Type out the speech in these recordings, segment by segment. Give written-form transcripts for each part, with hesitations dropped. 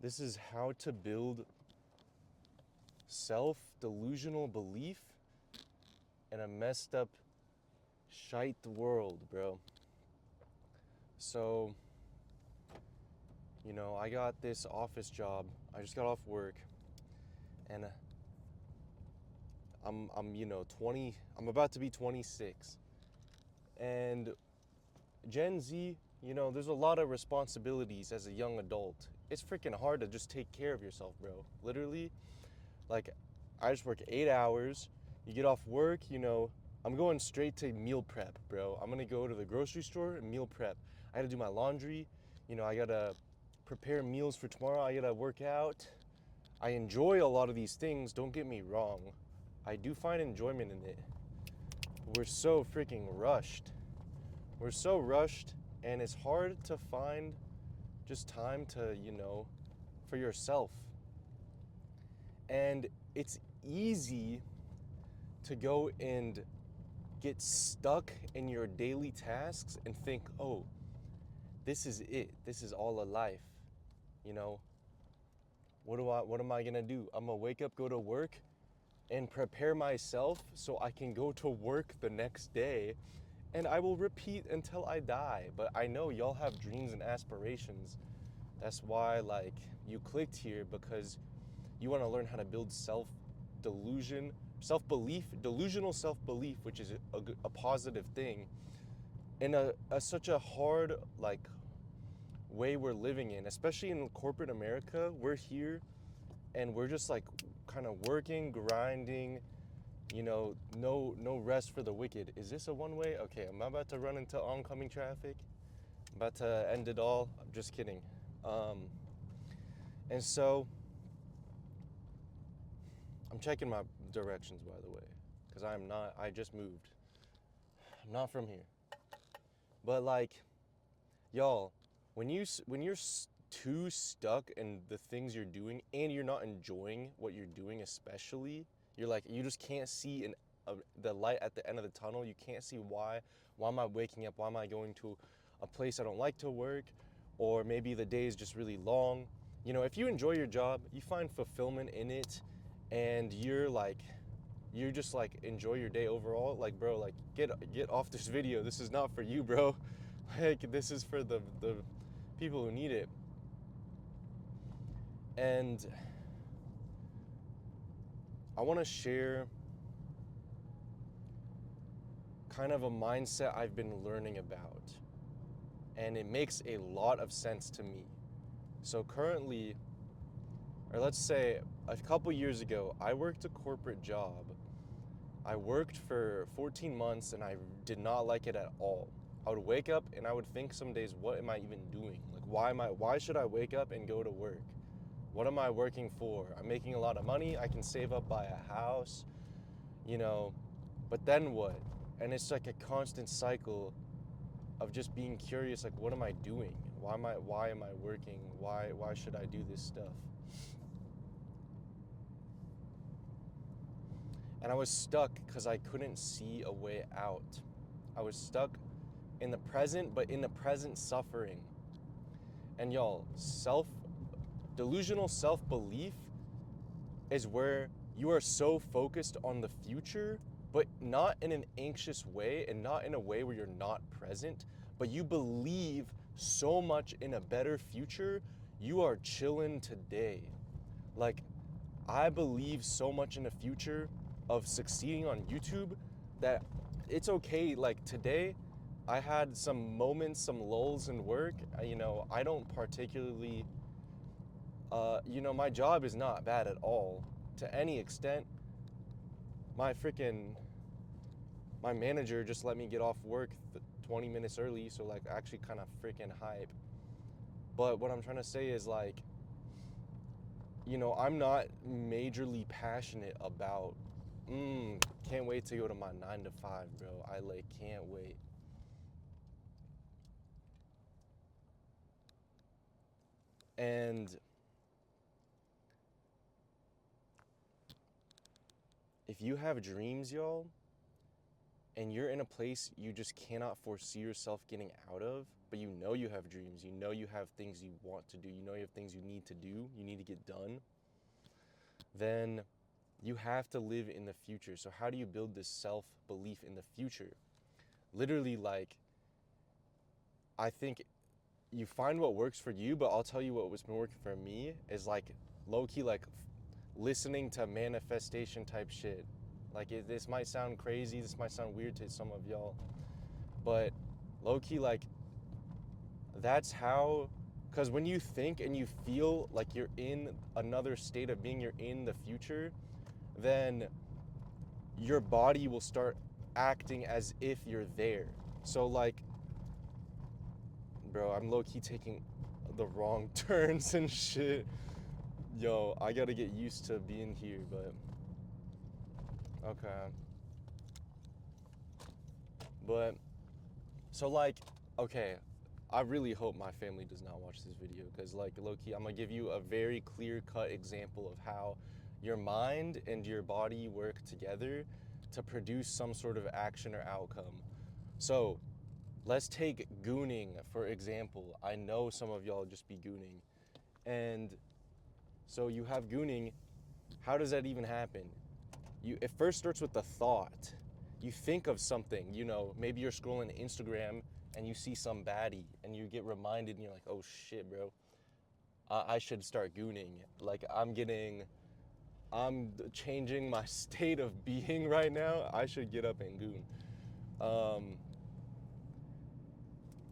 This is how to build self-delusional belief in a messed up shite world, bro. So, I got this office job. I just got off work, and I'm 20. I'm about to be 26, and Gen Z, there's a lot of responsibilities as a young adult. It's freaking hard to just take care of yourself, bro. Literally, like, I just work 8 hours. You get off work, I'm going straight to meal prep, bro. I'm gonna go to the grocery store and meal prep. I gotta do my laundry. I gotta prepare meals for tomorrow. I gotta work out. I enjoy a lot of these things, don't get me wrong. I do find enjoyment in it. But we're so freaking rushed. We're so rushed, and it's hard to find just time to, for yourself. And it's easy to go and get stuck in your daily tasks and think, oh, this is it. This is all of life. You know, what am I gonna do? I'm gonna wake up, go to work, and prepare myself so I can go to work the next day, and I will repeat until I die. But I know y'all have dreams and aspirations. That's why you clicked here, because you want to learn how to build delusional self-belief, which is a positive thing in such a hard way we're living in, especially in corporate America. We're here and we're just kind of working, grinding, no rest for the wicked. Is this a one-way? Okay, I'm about to run into oncoming traffic. I'm about to end it all. I'm just kidding. And so I'm checking my directions, by the way, because I just moved. I'm not from here. But y'all, when you're too stuck in the things you're doing and you're not enjoying what you're doing, especially, you just can't see the light at the end of the tunnel. You can't see why am I waking up? Why am I going to a place I don't like to work? Or maybe the day is just really long. If you enjoy your job, you find fulfillment in it, and you just enjoy your day overall, bro, get off this video. This is not for you, bro. This is for the people who need it. And I want to share kind of a mindset I've been learning about, and it makes a lot of sense to me. So currently, or let's say a couple years ago, I worked a corporate job. I worked for 14 months and I did not like it at all. I would wake up and I would think some days, what am I even doing? Why should I wake up and go to work? What am I working for? I'm making a lot of money. I can save up, buy a house, but then what? And it's like a constant cycle of just being curious, what am I doing? Why am I working? Why should I do this stuff? And I was stuck because I couldn't see a way out. I was stuck in the present, but in the present suffering. And y'all, delusional self-belief is where you are so focused on the future, but not in an anxious way and not in a way where you're not present, but you believe so much in a better future, you are chilling today. I believe so much in the future of succeeding on YouTube that it's okay. Today, I had some moments, some lulls in work. I don't particularly, my job is not bad at all to any extent. My manager just let me get off work 20 minutes early, so actually kind of freaking hype. But what I'm trying to say is I'm not majorly passionate about, can't wait to go to my 9 to 5, bro. I can't wait. And if you have dreams, y'all, and you're in a place you just cannot foresee yourself getting out of, but you know you have dreams, you know you have things you want to do, you know you have things you need to do, you need to get done, then you have to live in the future. So how do you build this self-belief in the future? Literally, like, I think you find what works for you, but I'll tell you what was been working for me is like low-key like listening to manifestation type shit. Like this might sound crazy, this might sound weird to some of y'all, but low-key like that's how, because when you think and you feel like you're in another state of being, you're in the future, then your body will start acting as if you're there. So like, bro, I'm low-key taking the wrong turns and shit. Yo, I gotta get used to being here, but okay. But so like, okay, I really hope my family does not watch this video, because like low-key, I'm gonna give you a very clear-cut example of how your mind and your body work together to produce some sort of action or outcome. So let's take gooning for example. I know some of y'all just be gooning, and so you have gooning. How does that even happen? It first starts with the thought. You think of something, you know, maybe you're scrolling Instagram and you see some baddie and you get reminded and you're like, oh shit, bro, I should start gooning. Like I'm changing my state of being right now. I should get up and goon.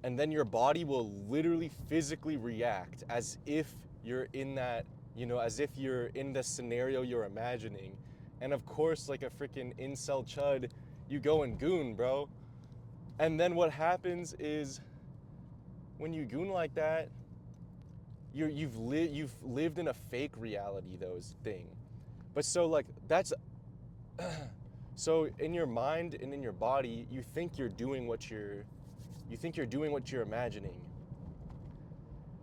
And then your body will literally physically react as if you're in that, you know, as if you're in the scenario you're imagining. And of course, like a freaking incel chud, you go and goon, bro. And then what happens is when you goon like that, you've lived in a fake reality, thing. But so like that's so in your mind and in your body, you think you're doing what you're imagining.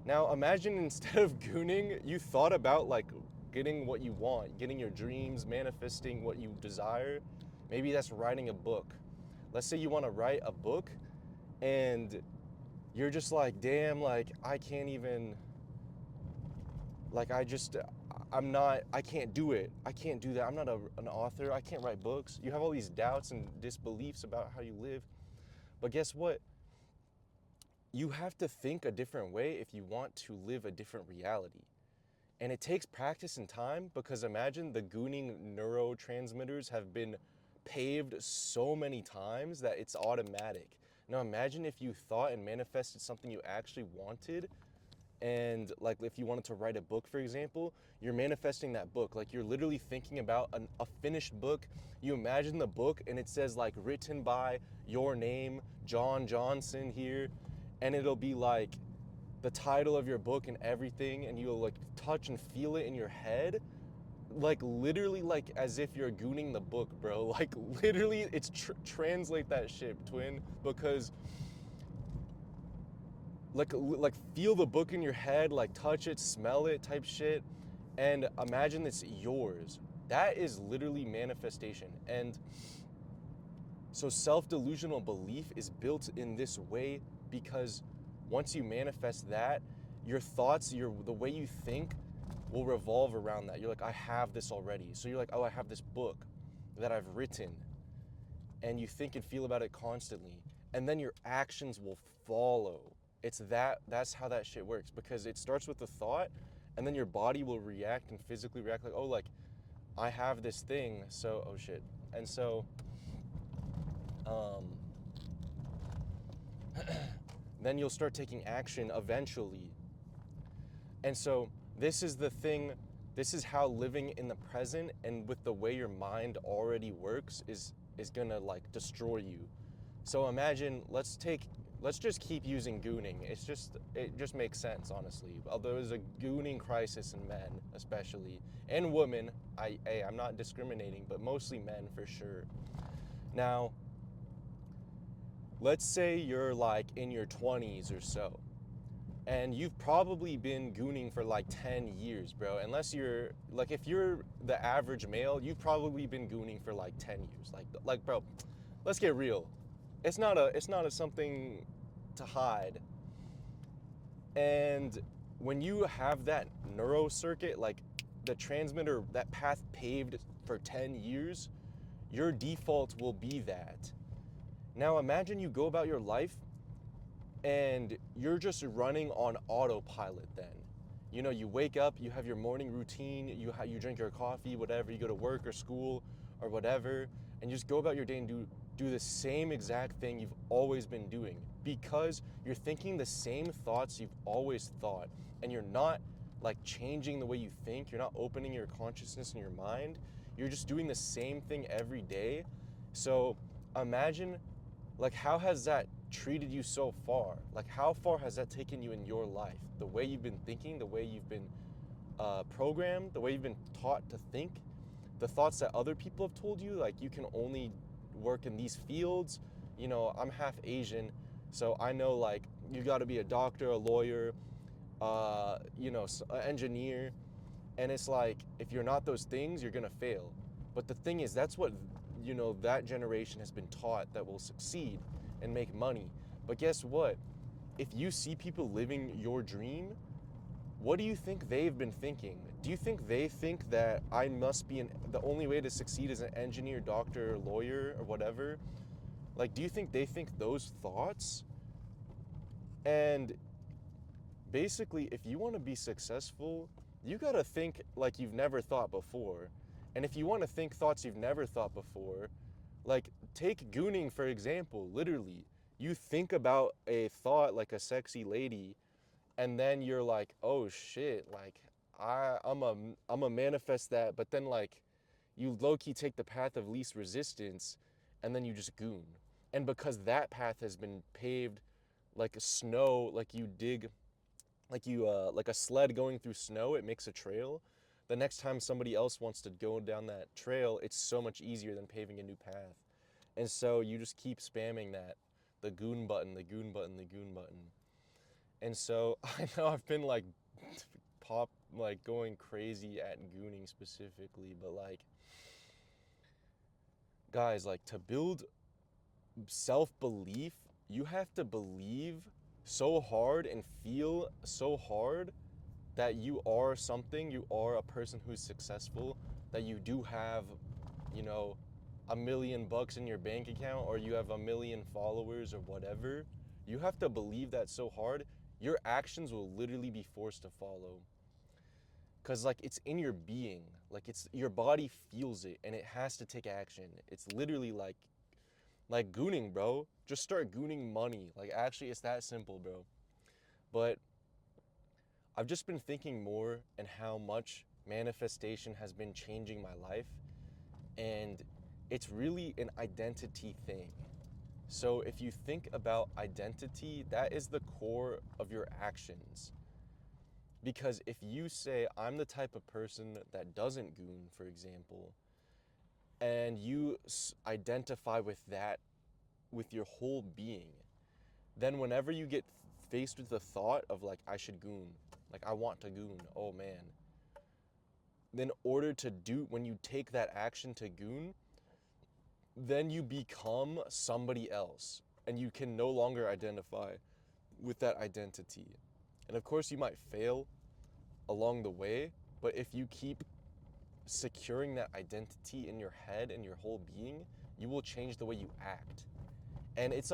Now imagine instead of gooning, you thought about like getting what you want, getting your dreams, manifesting what you desire. Maybe that's writing a book. Let's say you want to write a book and you're just like, damn, like I can't even, like I can't do it. I can't do that. I'm not an author. I can't write books. You have all these doubts and disbeliefs about how you live. But guess what? You have to think a different way if you want to live a different reality. And it takes practice and time, because imagine the gooning neurotransmitters have been paved so many times that it's automatic. Now imagine if you thought and manifested something you actually wanted, and like if you wanted to write a book, for example, you're manifesting that book. Like you're literally thinking about a finished book. You imagine the book and it says like written by your name, John Johnson here, and it'll be like the title of your book and everything, and you'll like touch and feel it in your head, like literally like as if you're gooning the book, bro. Like literally, it's translate that shit, twin, because like feel the book in your head, like touch it, smell it type shit, and imagine it's yours. That is literally manifestation. And so self-delusional belief is built in this way, because once you manifest that, your thoughts, the way you think will revolve around that. You're like, I have this already. So you're like, oh, I have this book that I've written. And you think and feel about it constantly. And then your actions will follow. That's how that shit works, because it starts with the thought, and then your body will react and physically react like, oh, like I have this thing, so, oh shit. And so, then you'll start taking action eventually. And so this is the thing, this is how living in the present and with the way your mind already works is gonna like destroy you. So imagine, let's just keep using gooning. It just makes sense, honestly. Although there's a gooning crisis in men, especially, and women. I'm not discriminating, but mostly men for sure. Now, let's say you're like in your 20s or so, and you've probably been gooning for like 10 years, bro. Unless you're, like if you're the average male, you've probably been gooning for like 10 years. Like bro, let's get real. It's not a something to hide. And when you have that neuro circuit, like the transmitter, that path paved for 10 years, your default will be that. Now imagine you go about your life and you're just running on autopilot then. You know, you wake up, you have your morning routine, you drink your coffee, whatever, you go to work or school or whatever, and you just go about your day and do the same exact thing you've always been doing, because you're thinking the same thoughts you've always thought, and you're not like changing the way you think, you're not opening your consciousness and your mind, you're just doing the same thing every day. So imagine, like, how has that treated you so far? Like, how far has that taken you in your life? The way you've been thinking, the way you've been programmed, the way you've been taught to think, the thoughts that other people have told you, like you can only work in these fields. You know, I'm half Asian, so I know like you got to be a doctor, a lawyer, you know, an engineer, and it's like if you're not those things, you're gonna fail. But the thing is, that's what, you know, that generation has been taught that will succeed and make money. But guess what? If you see people living your dream, what do you think they've been thinking? Do you think they think that I must be the only way to succeed is an engineer, doctor, lawyer, or whatever? Like, do you think they think those thoughts? And basically, if you want to be successful, you got to think like you've never thought before. And if you want to think thoughts you've never thought before, like take gooning for example. Literally, you think about a thought like a sexy lady, and then you're like, oh shit, like I'm a manifest that, but then like you low-key take the path of least resistance, and then you just goon. And because that path has been paved like a snow, like you dig, like a sled going through snow, it makes a trail. The next time somebody else wants to go down that trail, it's so much easier than paving a new path. And so you just keep spamming that, the goon button, the goon button, the goon button. And so I know I've been like like going crazy at gooning specifically, but like, guys, like to build self-belief, you have to believe so hard and feel so hard that you are something, you are a person who's successful, that you do have, you know, $1 million in your bank account, or you have 1 million followers or whatever. You have to believe that so hard, your actions will literally be forced to follow. Cause like it's in your being, like it's your body feels it and it has to take action. It's literally like gooning, bro. Just start gooning money. Like actually it's that simple, bro. But I've just been thinking more and how much manifestation has been changing my life, and it's really an identity thing. So if you think about identity, that is the core of your actions. Because if you say, I'm the type of person that doesn't goon, for example, and you identify with that with your whole being, then whenever you get faced with the thought of like, I should goon, like I want to goon, oh man, in order to do, when you take that action to goon, then you become somebody else and you can no longer identify with that identity. And of course you might fail along the way, but if you keep securing that identity in your head and your whole being, you will change the way you act. And it's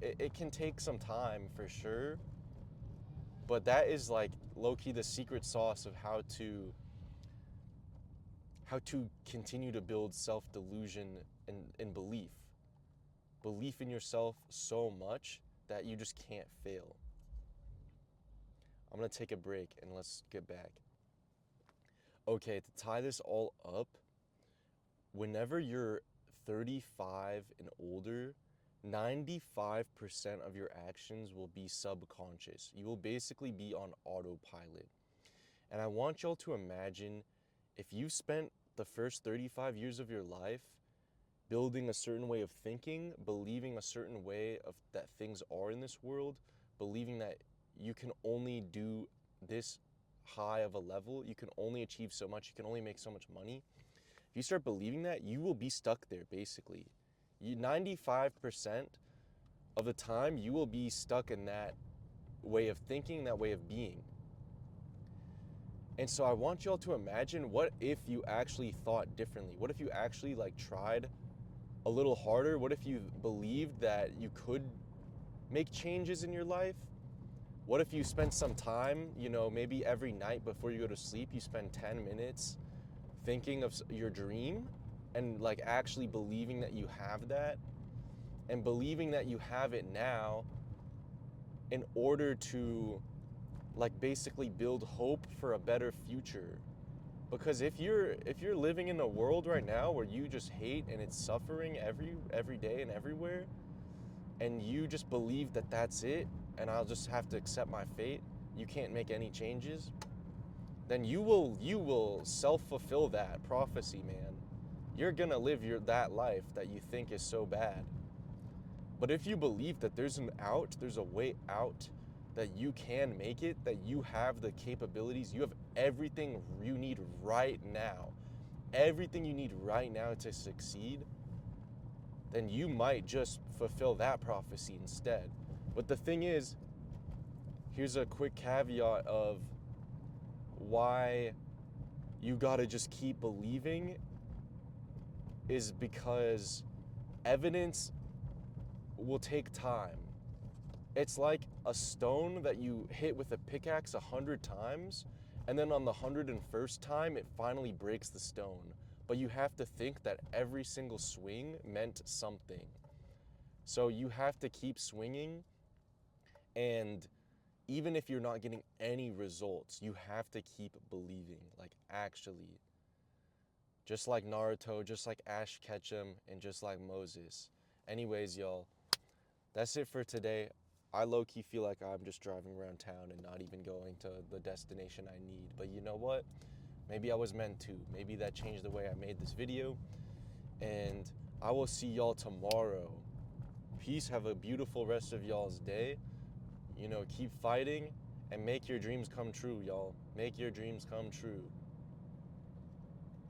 it can take some time for sure, but that is like low-key the secret sauce of how to continue to build self-delusion and belief in yourself so much that you just can't fail. I'm gonna take a break and let's get back. Okay, to tie this all up, whenever you're 35 and older, 95% of your actions will be subconscious. You will basically be on autopilot. And I want y'all to imagine if you spent the first 35 years of your life building a certain way of thinking, believing a certain way of that things are in this world, believing that you can only do this high of a level, you can only achieve so much, you can only make so much money. If you start believing that, you will be stuck there basically. 95% of the time you will be stuck in that way of thinking, that way of being. And so I want y'all to imagine, what if you actually thought differently? What if you actually like tried a little harder? What if you believed that you could make changes in your life? What if you spent some time, you know, maybe every night before you go to sleep, you spend 10 minutes thinking of your dream and like actually believing that you have that, and believing that you have it now in order to like basically build hope for a better future. Because if you're living in a world right now where you just hate and it's suffering every day and everywhere, and you just believe that that's it and I'll just have to accept my fate, you can't make any changes, then you will self-fulfill that prophecy, man. You're gonna live that life that you think is so bad. But if you believe that there's an out, there's a way out, that you can make it, that you have the capabilities, you have everything you need right now, everything you need right now to succeed, then you might just fulfill that prophecy instead. But the thing is, here's a quick caveat of why you gotta just keep believing, is because evidence will take time. It's like a stone that you hit with a pickaxe 100 times, and then on the 101st time, it finally breaks the stone. But you have to think that every single swing meant something. So you have to keep swinging, and even if you're not getting any results, you have to keep believing, like actually. Just like Naruto, just like Ash Ketchum, and just like Moses. Anyways, y'all, that's it for today. I low-key feel like I'm just driving around town and not even going to the destination I need. But you know what? Maybe I was meant to. Maybe that changed the way I made this video. And I will see y'all tomorrow. Peace. Have a beautiful rest of y'all's day. You know, keep fighting and make your dreams come true, y'all. Make your dreams come true.